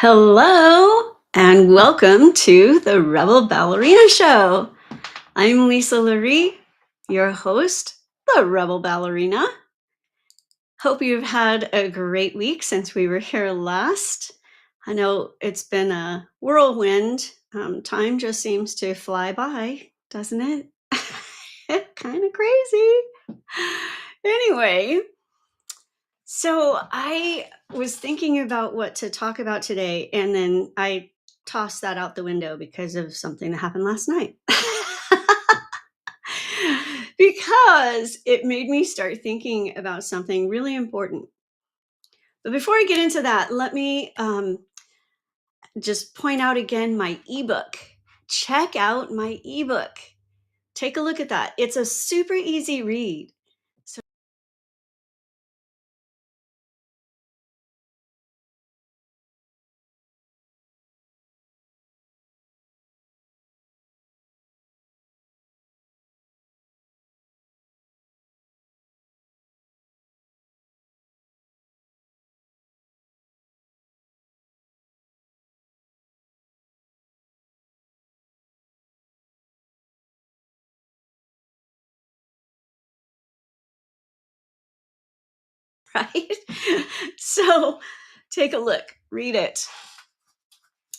Hello and welcome to the Rebel Ballerina Show. I'm Lisa Loree, your host, the Rebel Ballerina. Hope you've had a great week since we were here last. I know it's been a whirlwind. Time just seems to fly by, doesn't it? Kind of crazy. Anyway, so I was thinking about what to talk about today, and then I tossed that out the window because of something that happened last night. Because it made me start thinking about something really important. But before I get into that, let me just point out again my ebook. Check out my ebook. Take a look at that. It's a super easy read. So right? So take a look, read it.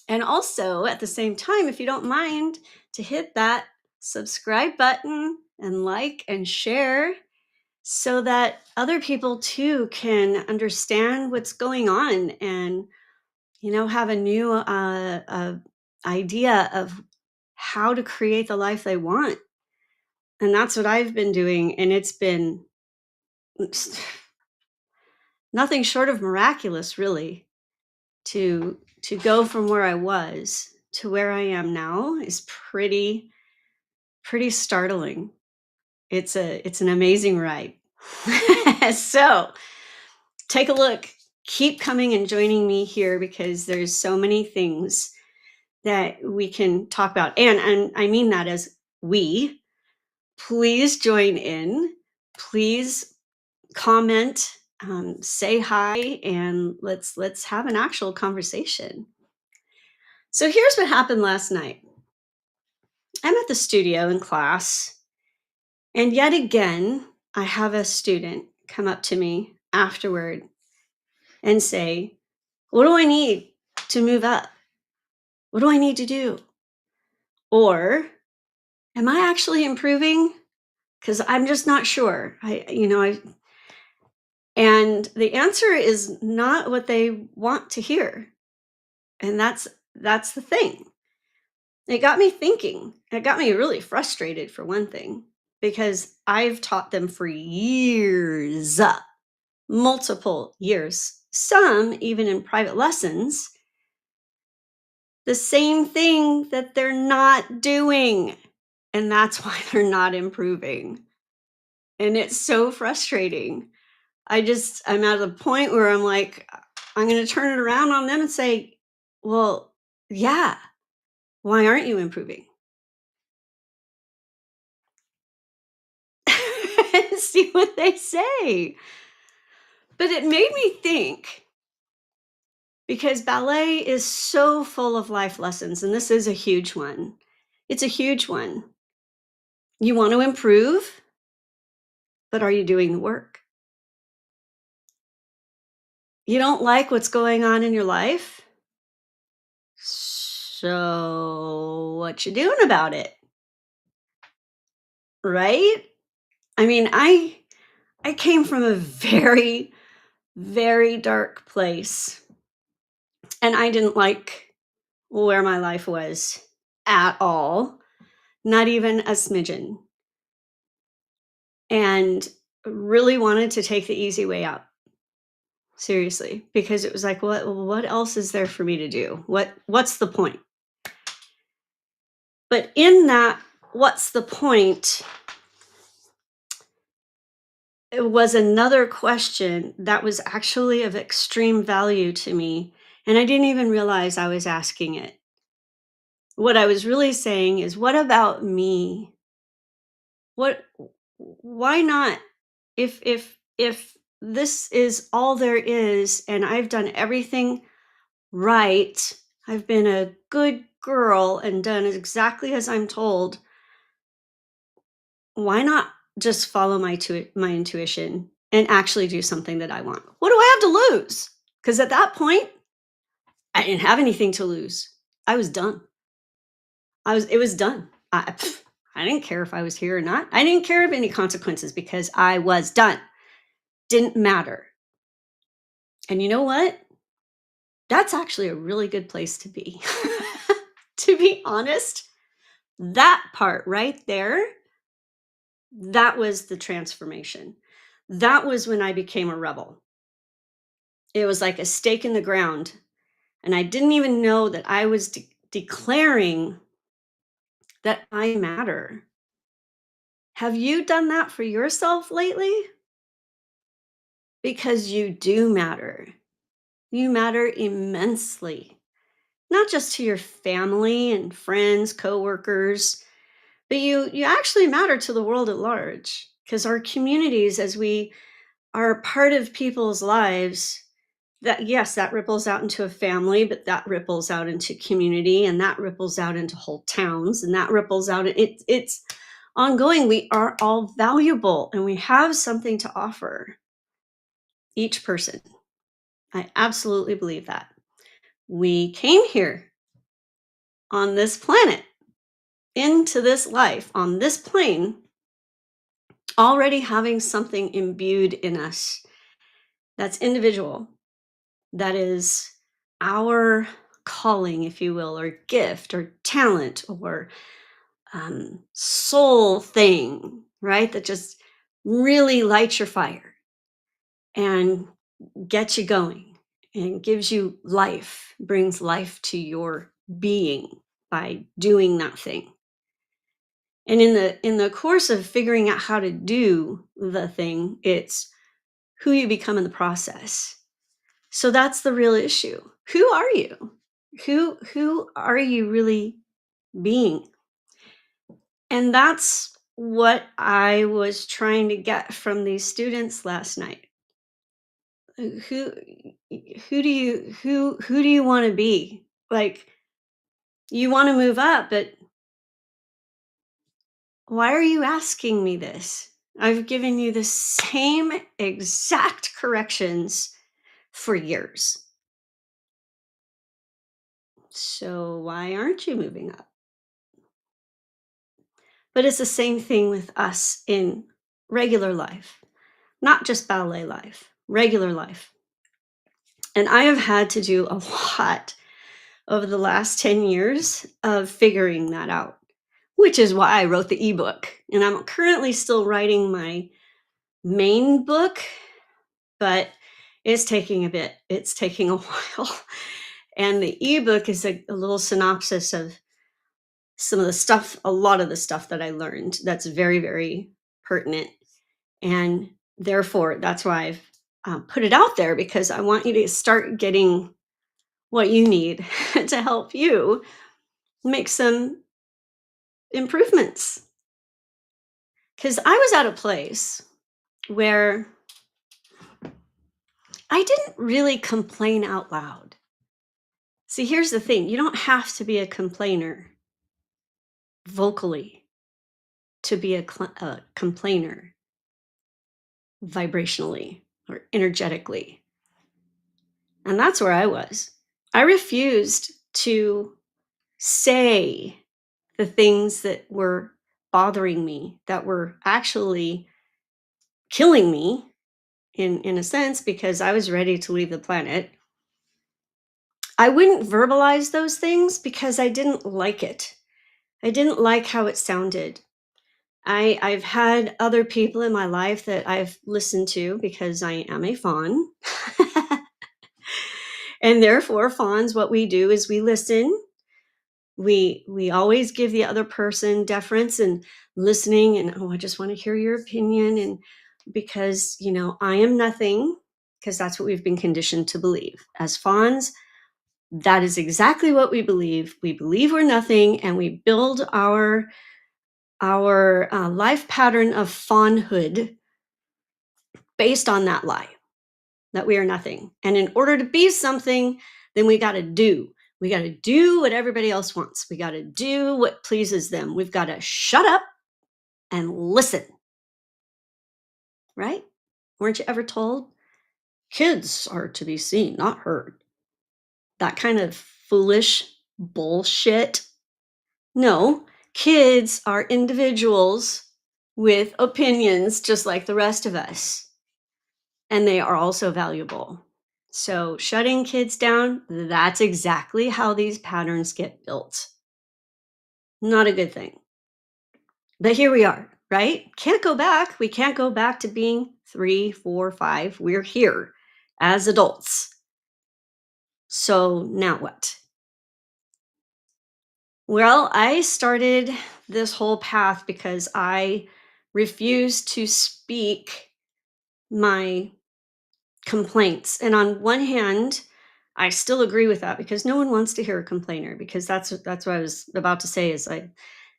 And also, at the same time, if you don't mind, to hit that subscribe button and like and share so that other people too can understand what's going on and have a new idea of how to create the life they want. And that's what I've been doing, and it's been nothing short of miraculous, really. To go from where I was to where I am now is pretty startling. It's an amazing ride. So, take a look. Keep coming and joining me here because there's so many things that we can talk about. And I mean that as we. Please join in. Please comment, say hi, and let's have an actual conversation. So here's what happened last night. I'm at the studio in class, and yet again, I have a student come up to me afterward and say, "What do I need to move up? What do I need to do?" Or, "Am I actually improving? Because I'm just not sure." And the answer is not what they want to hear. And that's the thing. It got me thinking. It got me really frustrated for one thing, because I've taught them for years, multiple years, some even in private lessons, the same thing that they're not doing. And that's why they're not improving. And it's so frustrating. I'm at a point where I'm like, I'm going to turn it around on them and say, well, yeah, why aren't you improving? And see what they say. But it made me think, because ballet is so full of life lessons, and this is a huge one. It's a huge one. You want to improve, but are you doing the work? You don't like what's going on in your life? So what you doing about it? Right? I mean, I came from a very, very dark place, and I didn't like where my life was at all, not even a smidgen, and really wanted to take the easy way out. Seriously, because it was like, what else is there for me to do? What's the point? But in that, what's the point? It was another question that was actually of extreme value to me, and I didn't even realize I was asking it. What I was really saying is, what about me? What Why not? If this is all there is and I've done everything right. I've been a good girl and done exactly as I'm told. Why not just follow my intuition and actually do something that I want? What do I have to lose? Because at that point, I didn't have anything to lose. I was done. It was done. I didn't care if I was here or not. I didn't care of any consequences because I was done. Didn't matter. And you know what? That's actually a really good place to be. To be honest, that part right there, that was the transformation. That was when I became a rebel. It was like a stake in the ground. And I didn't even know that I was declaring that I matter. Have you done that for yourself lately? Because you do matter. You matter immensely, not just to your family and friends, coworkers, but you actually matter to the world at large because our communities, as we are part of people's lives, that yes, that ripples out into a family, but that ripples out into community, and that ripples out into whole towns, and that ripples out. It's ongoing. We are all valuable, and we have something to offer each person. I absolutely believe that. We came here on this planet, into this life, on this plane, already having something imbued in us that's individual, that is our calling, if you will, or gift, or talent, or soul thing, right? That just really lights your fire and gets you going and gives you life, brings life to your being by doing that thing. And in the course of figuring out how to do the thing, it's who you become in the process. So that's the real issue. Who are you? Who are you really being? And that's what I was trying to get from these students last night. Who who do you want to be? Like, you want to move up, but why are you asking me this? I've given you the same exact corrections for years. So why aren't you moving up? But it's the same thing with us in regular life, not just ballet life, regular life. And I have had to do a lot over the last 10 years of figuring that out, which is why I wrote the ebook. And I'm currently still writing my main book, but it's taking a bit. It's taking a while. And the ebook is a little synopsis of some of the stuff, a lot of the stuff that I learned that's very, very pertinent. And therefore, that's why I've put it out there, because I want you to start getting what you need to help you make some improvements. Because I was at a place where I didn't really complain out loud. See, here's the thing, you don't have to be a complainer vocally to be a complainer vibrationally or energetically. And that's where I was. I refused to say the things that were bothering me, that were actually killing me in a sense, because I was ready to leave the planet. I wouldn't verbalize those things because I didn't like it. I didn't like how it sounded. I've had other people in my life that I've listened to because I am a fawn. And therefore, fawns, what we do is we listen. We always give the other person deference and listening, and oh, I just want to hear your opinion, and because I am nothing, because that's what we've been conditioned to believe as fawns. That is exactly what we believe. We believe we're nothing, and we build our life pattern of fawnhood based on that lie, that we are nothing. And in order to be something, then we got to do. We got to do what everybody else wants. We got to do what pleases them. We've got to shut up and listen, right? Weren't you ever told kids are to be seen, not heard? That kind of foolish bullshit. No, kids are individuals with opinions just like the rest of us, and they are also valuable. So, shutting kids down, that's exactly how these patterns get built. Not a good thing. But here we are, right? Can't go back. We can't go back to being 3, 4, 5. We're here as adults. So, now what? Well, I started this whole path because I refused to speak my complaints. And on one hand, I still agree with that because no one wants to hear a complainer, because that's what I was about to say is I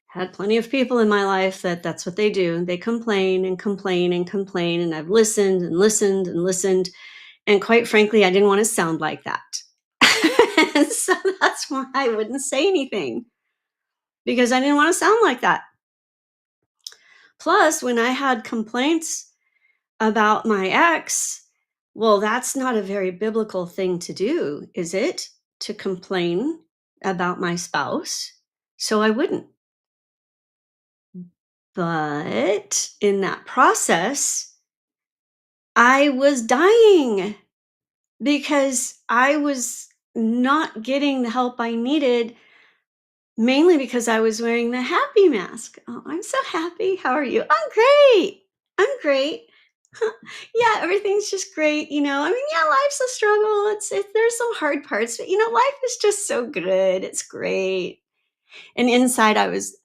had plenty of people in my life that's what they do. They complain and complain and complain, and I've listened and listened and listened, and quite frankly, I didn't want to sound like that. And so that's why I wouldn't say anything, because I didn't want to sound like that. Plus, when I had complaints about my ex, well, that's not a very biblical thing to do, is it? To complain about my spouse. So I wouldn't. But in that process, I was dying because I was not getting the help I needed, mainly because I was wearing the happy mask. Oh, I'm so happy. How are you? I'm great. I'm great. Yeah, everything's just great. I mean, yeah, life's a struggle. There's some hard parts, but life is just so good. It's great. And inside, I was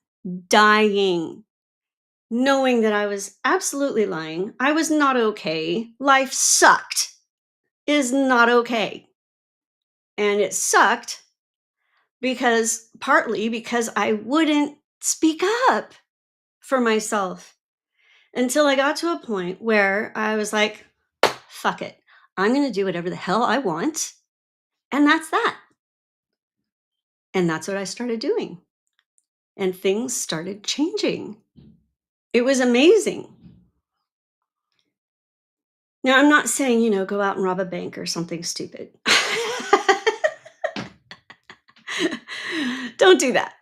dying, knowing that I was absolutely lying. I was not okay. Life sucked. Is not okay. And it sucked partly because I wouldn't speak up for myself until I got to a point where I was like, fuck it. I'm going to do whatever the hell I want. And that's that. And that's what I started doing. And things started changing. It was amazing. Now, I'm not saying, go out and rob a bank or something stupid. Don't do that.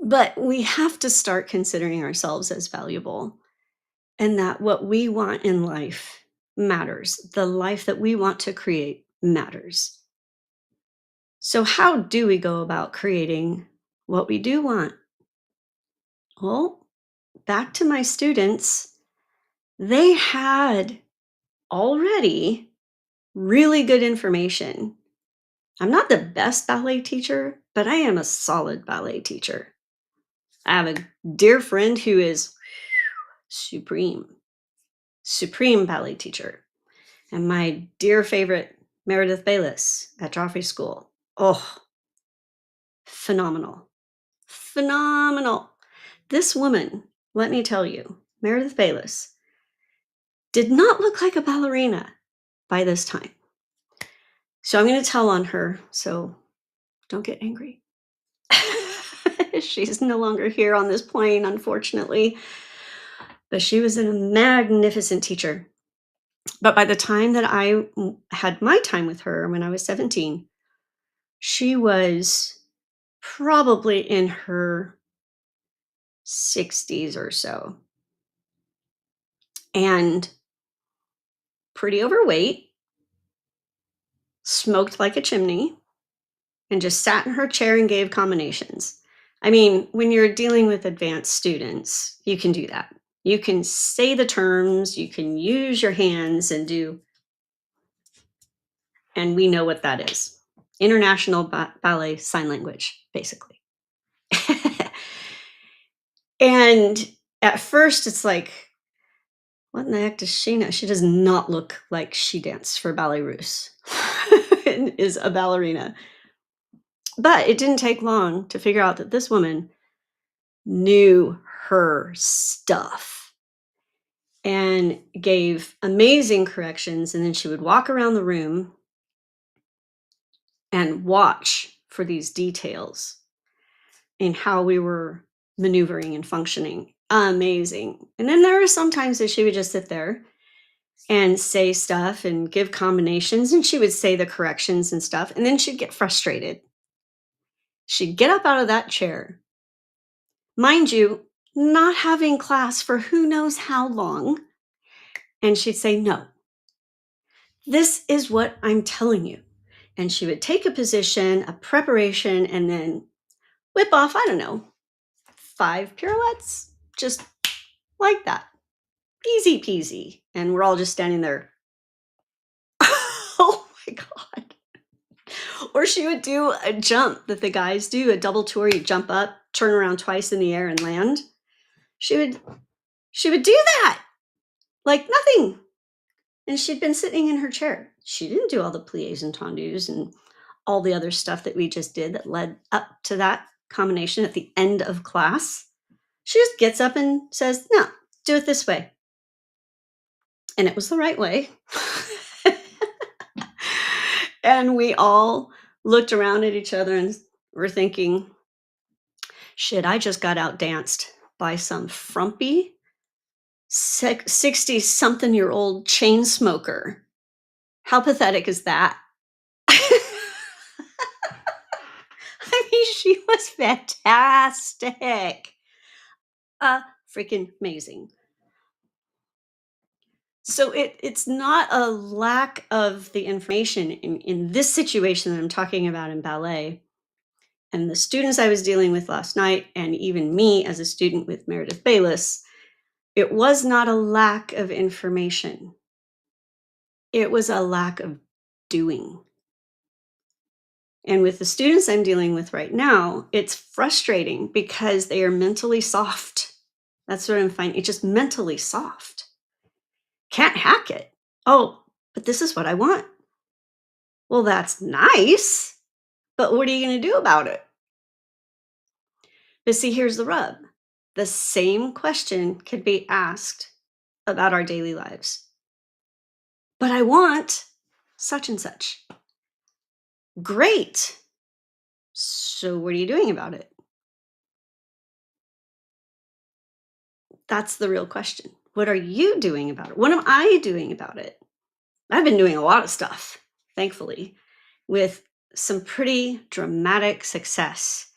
But we have to start considering ourselves as valuable, and that what we want in life matters. The life that we want to create matters. So, how do we go about creating what we do want? Well, back to my students, they had already really good information. I'm not the best ballet teacher, but I am a solid ballet teacher. I have a dear friend who is supreme ballet teacher. And my dear favorite, Meredith Bayless at Joffrey School. Oh, phenomenal. Phenomenal. This woman, let me tell you, Meredith Bayless, did not look like a ballerina by this time. So I'm going to tell on her, so don't get angry. She's no longer here on this plane, unfortunately. But she was a magnificent teacher. But by the time that I had my time with her when I was 17, she was probably in her 60s or so, and pretty overweight, smoked like a chimney, and just sat in her chair and gave combinations. I mean, when you're dealing with advanced students, you can do that. You can say the terms, you can use your hands and we know what that is. International ballet sign language, basically. And at first it's like, what in the heck does she know? She does not look like she danced for Ballet Russe and is a ballerina. But it didn't take long to figure out that this woman knew her stuff and gave amazing corrections. And then she would walk around the room and watch for these details in how we were maneuvering and functioning. Amazing. And then there were some times that she would just sit there and say stuff and give combinations, and she would say the corrections and stuff, and then she'd get frustrated. She'd get up out of that chair, mind you, not having class for who knows how long, and she'd say, "No, this is what I'm telling you." And she would take a position, a preparation, and then whip off, I don't know, 5 pirouettes, just like that. Easy peasy. And we're all just standing there. Oh my God. Or she would do a jump that the guys do, a double tour. You jump up, turn around twice in the air and land. She would she would do that like nothing. And she'd been sitting in her chair. She didn't do all the plies and tendus and all the other stuff that we just did that led up to that combination at the end of class. She just gets up and says, "No, do it this way." And it was the right way. And we all looked around at each other and were thinking, shit, I just got out danced by some frumpy 60 something year old chain smoker. How pathetic is that? I mean, she was fantastic. Freaking amazing. So it's not a lack of the information in this situation that I'm talking about in ballet. And the students I was dealing with last night, and even me as a student with Meredith Bayless, it was not a lack of information. It was a lack of doing. And with the students I'm dealing with right now, it's frustrating because they are mentally soft. That's what I'm finding. It's just mentally soft. Can't hack it. Oh, but this is what I want. Well, that's nice, but what are you going to do about it? But see, here's the rub. The same question could be asked about our daily lives. But I want such and such. Great. So what are you doing about it? That's the real question. What are you doing about it? What am I doing about it? I've been doing a lot of stuff, thankfully, with some pretty dramatic success.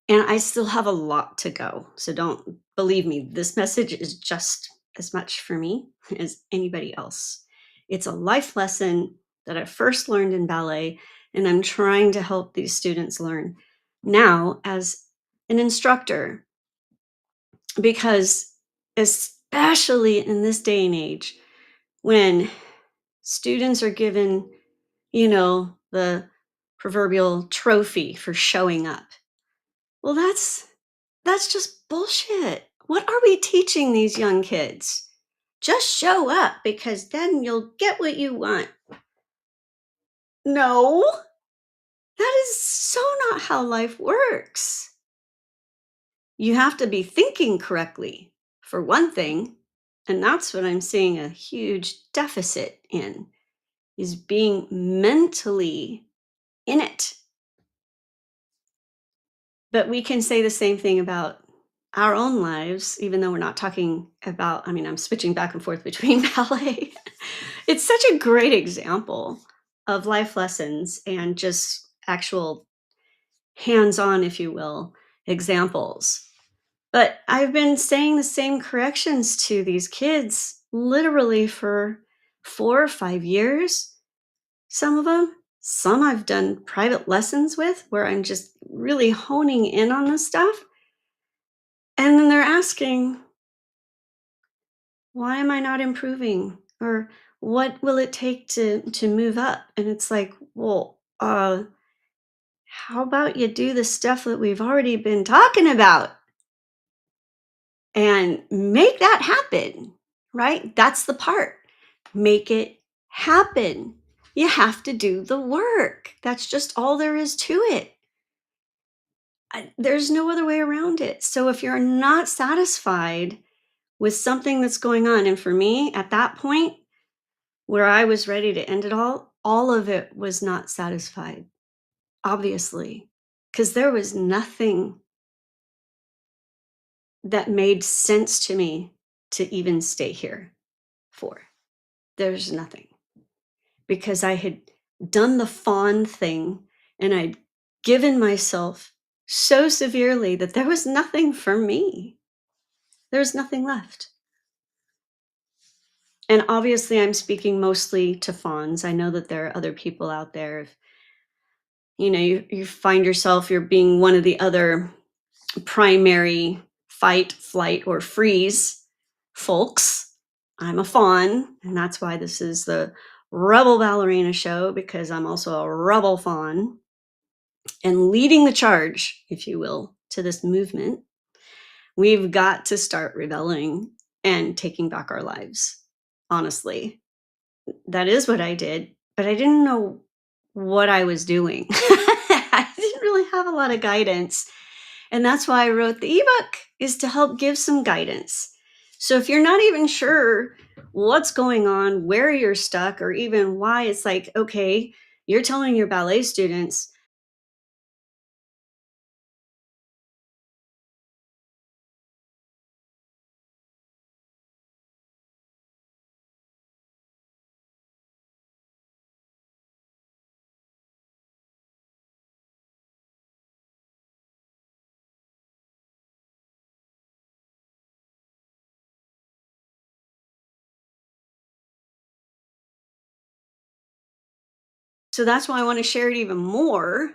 And I still have a lot to go. So don't believe me, this message is just as much for me as anybody else. It's a life lesson that I first learned in ballet, and I'm trying to help these students learn now as an instructor, because especially in this day and age, when students are given, the proverbial trophy for showing up. Well, that's just bullshit. What are we teaching these young kids? Just show up because then you'll get what you want. No, that is so not how life works. You have to be thinking correctly, for one thing, and that's what I'm seeing a huge deficit in, is being mentally in it. But we can say the same thing about our own lives, even though we're not talking about, I mean, I'm switching back and forth between ballet. It's such a great example of life lessons and just actual hands on, if you will, examples. But I've been saying the same corrections to these kids literally for 4 or 5 years. Some of them, some I've done private lessons with where I'm just really honing in on this stuff. And then they're asking, why am I not improving? Or what will it take to move up? And it's like, well, how about you do the stuff that we've already been talking about and make that happen, right? That's the part. Make it happen. You have to do the work. That's just all there is to it. There's no other way around it. So if you're not satisfied with something that's going on, and for me at that point where I was ready to end it all of it was not satisfied. obviously, because there was nothing that made sense to me to even stay here for. There's nothing because I had done the fawn thing and I'd given myself so severely that there was nothing for me. There was nothing left. And obviously, I'm speaking mostly to fawns. I know that there are other people out there. If, you find yourself, you're being one of the other primary fight, flight, or freeze folks. I'm a fawn, and that's why this is the Rebel Ballerina Show, because I'm also a rebel fawn and leading the charge, if you will, to this movement. We've got to start rebelling and taking back our lives. Honestly, that is what I did, but I didn't know what I was doing. I didn't really have a lot of guidance. And that's why I wrote the ebook, is to help give some guidance. So if you're not even sure what's going on, where you're stuck, or even why, it's like, okay, you're telling your ballet students. So that's why I want to share it even more,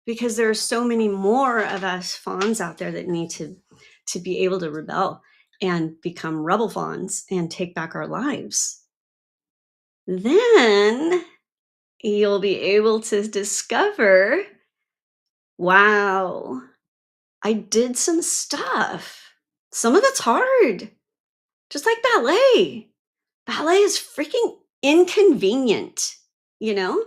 because there are so many more of us fawns out there that need to be able to rebel and become rebel fawns and take back our lives. Then you'll be able to discover, wow, I did some stuff. Some of it's hard, just like ballet. Ballet is freaking inconvenient, you know?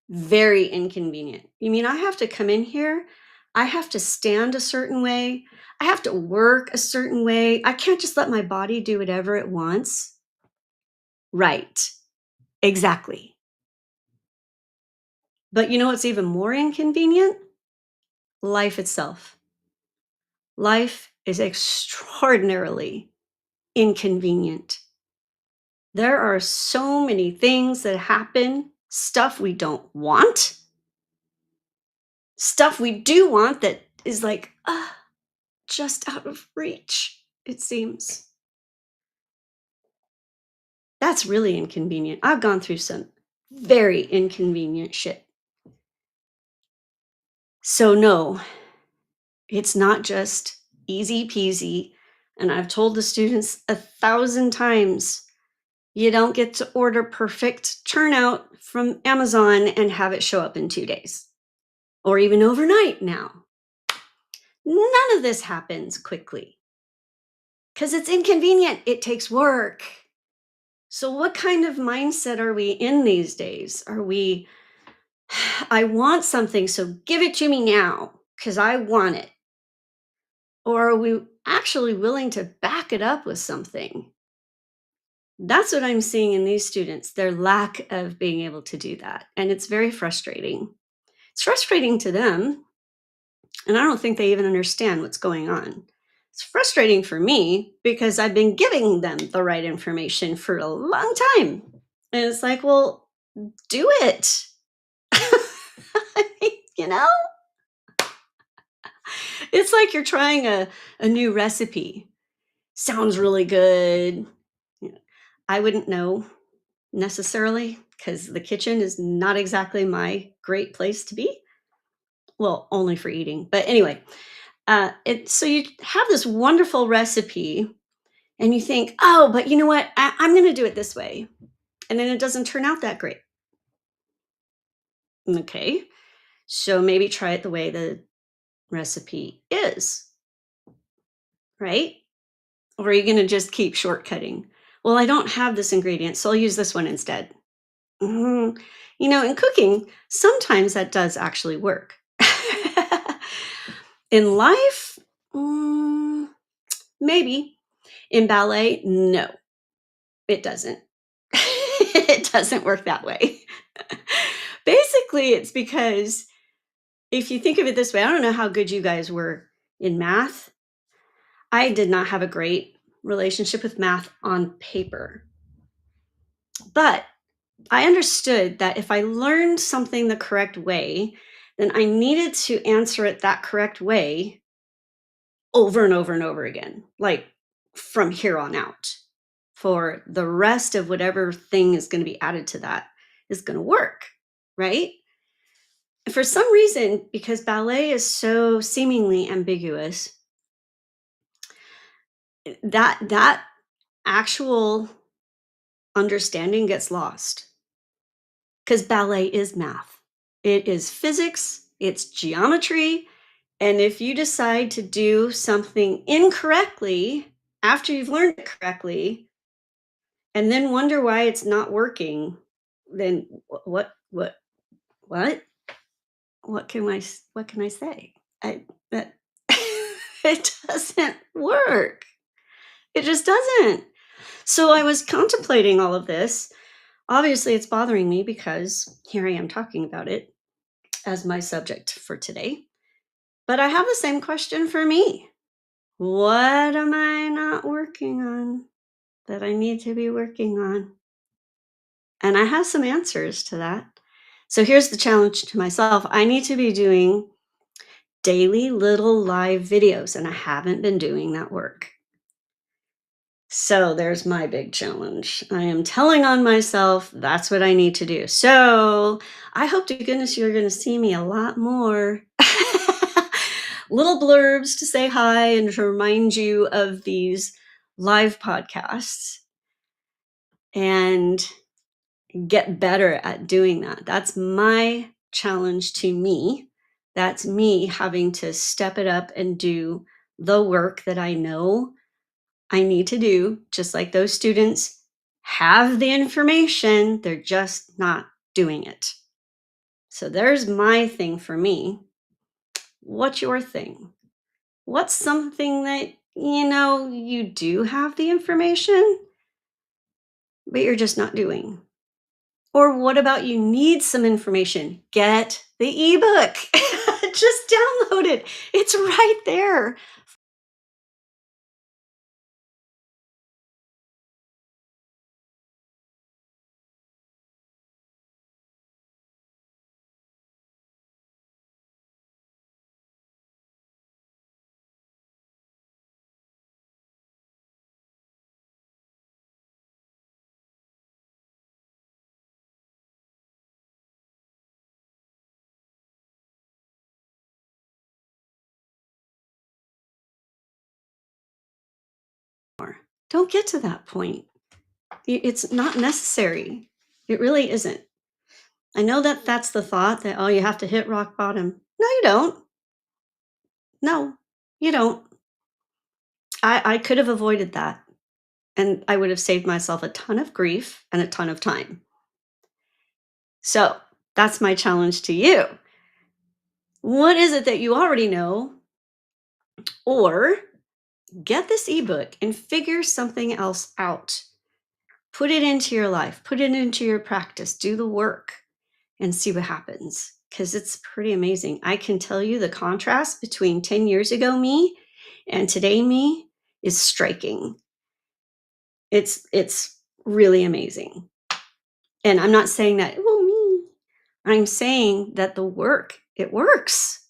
Very inconvenient. You mean I have to come in here? I have to stand a certain way. I have to work a certain way. I can't just let my body do whatever it wants. Right. Exactly. But you know what's even more inconvenient? Life itself. Life is extraordinarily inconvenient. There are so many things that happen, stuff we don't want, stuff we do want that is like, just out of reach, it seems. That's really inconvenient. I've gone through some very inconvenient shit. So, no, it's not just easy peasy. And I've told the students 1,000 times, you don't get to order perfect turnout from Amazon and have it show up in 2 days or even overnight now. None of this happens quickly because it's inconvenient. It takes work. So, what kind of mindset are we in these days? Are we, I want something, so give it to me now because I want it? Or are we actually willing to back it up with something? That's what I'm seeing in these students, their lack of being able to do that. And it's very frustrating. It's frustrating to them. And I don't think they even understand what's going on. It's frustrating for me because I've been giving them the right information for a long time. And it's like, well, do it. I mean, you know, it's like you're trying a new recipe. Sounds really good. You know, I wouldn't know necessarily because the kitchen is not exactly my great place to be. Well, only for eating. But anyway, so you have this wonderful recipe and you think, oh, but you know what? I'm going to do it this way. And then it doesn't turn out that great. Okay. So maybe try it the way the recipe is, right? Or are you going to just keep shortcutting? Well, I don't have this ingredient, so I'll use this one instead. Mhm. In cooking, sometimes that does actually work. In life, mm, maybe. In ballet, no, it doesn't. It doesn't work that way. Basically, it's because if you think of it this way, I don't know how good you guys were in math. I did not have a great relationship with math on paper, but I understood that if I learned something the correct way, then I needed to answer it that correct way over and over and over again, like from here on out, for the rest of whatever thing is going to be added to that is going to work, right? For some reason, because ballet is so seemingly ambiguous, that actual understanding gets lost because ballet is math. It is physics, it's geometry, and if you decide to do something incorrectly after you've learned it correctly and then wonder why it's not working, then what what can I say? I that it doesn't work. It just doesn't. So I was contemplating all of this. Obviously, it's bothering me because here I am talking about it as my subject for today. But I have the same question for me. What am I not working on that I need to be working on? And I have some answers to that. So here's the challenge to myself. I need to be doing daily little live videos, and I haven't been doing that work. So there's my big challenge. I am telling on myself that's what I need to do. So I hope to goodness you're going to see me a lot more. Little blurbs to say hi and to remind you of these live podcasts and get better at doing that. That's my challenge to me. That's me having to step it up and do the work that I know I need to do, just like those students have the information, they're just not doing it. So there's my thing for me. What's your thing? What's something that you do have the information, but you're just not doing? Or what about you need some information? Get the ebook. Just download it. It's right there. Don't get to that point. It's not necessary. It really isn't. I know that that's the thought that, oh, you have to hit rock bottom. No, you don't. No, you don't. I could have avoided that and I would have saved myself a ton of grief and a ton of time. So that's my challenge to you. What is it that you already know? Or get this ebook and figure something else out. Put it into your life, put it into your practice, do the work and see what happens because it's pretty amazing. I can tell you the contrast between 10 years ago me and today me is striking. It's really amazing. And I'm not saying that, well, me. I'm saying that the work, it works,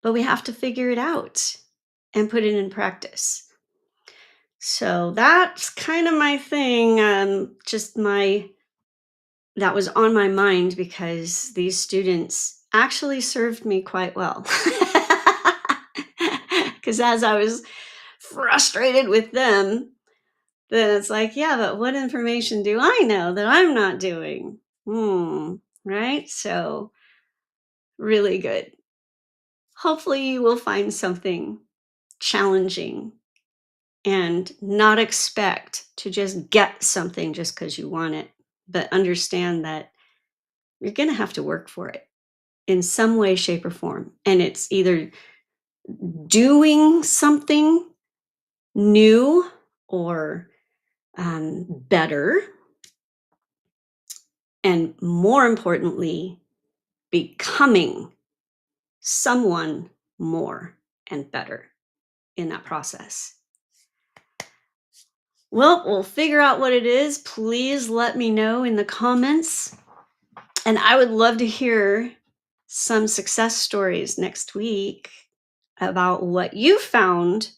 but we have to figure it out and put it in practice. So that's kind of my thing. Just my that was on my mind because these students actually served me quite well. Because as I was frustrated with them, then it's like, yeah, but what information do I know that I'm not doing? Right? So, really good. Hopefully, you will find something challenging and not expect to just get something just because you want it, but understand that you're going to have to work for it in some way, shape, or form. And it's either doing something new or better, and more importantly, becoming someone more and better in that process. Well, we'll figure out what it is. Please let me know in the comments. And I would love to hear some success stories next week about what you found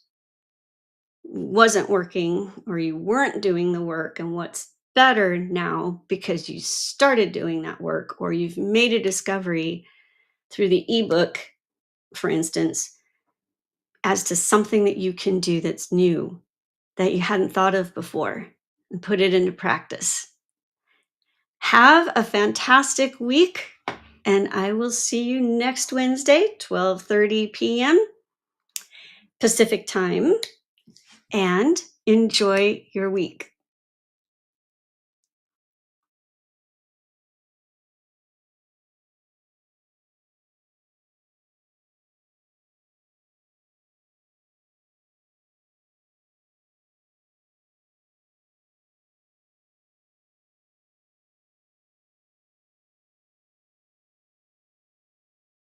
wasn't working or you weren't doing the work and what's better now because you started doing that work or you've made a discovery through the ebook, for instance, as to something that you can do that's new that you hadn't thought of before and put it into practice. Have a fantastic week, and I will see you next Wednesday, 12:30 p.m. Pacific time, and enjoy your week.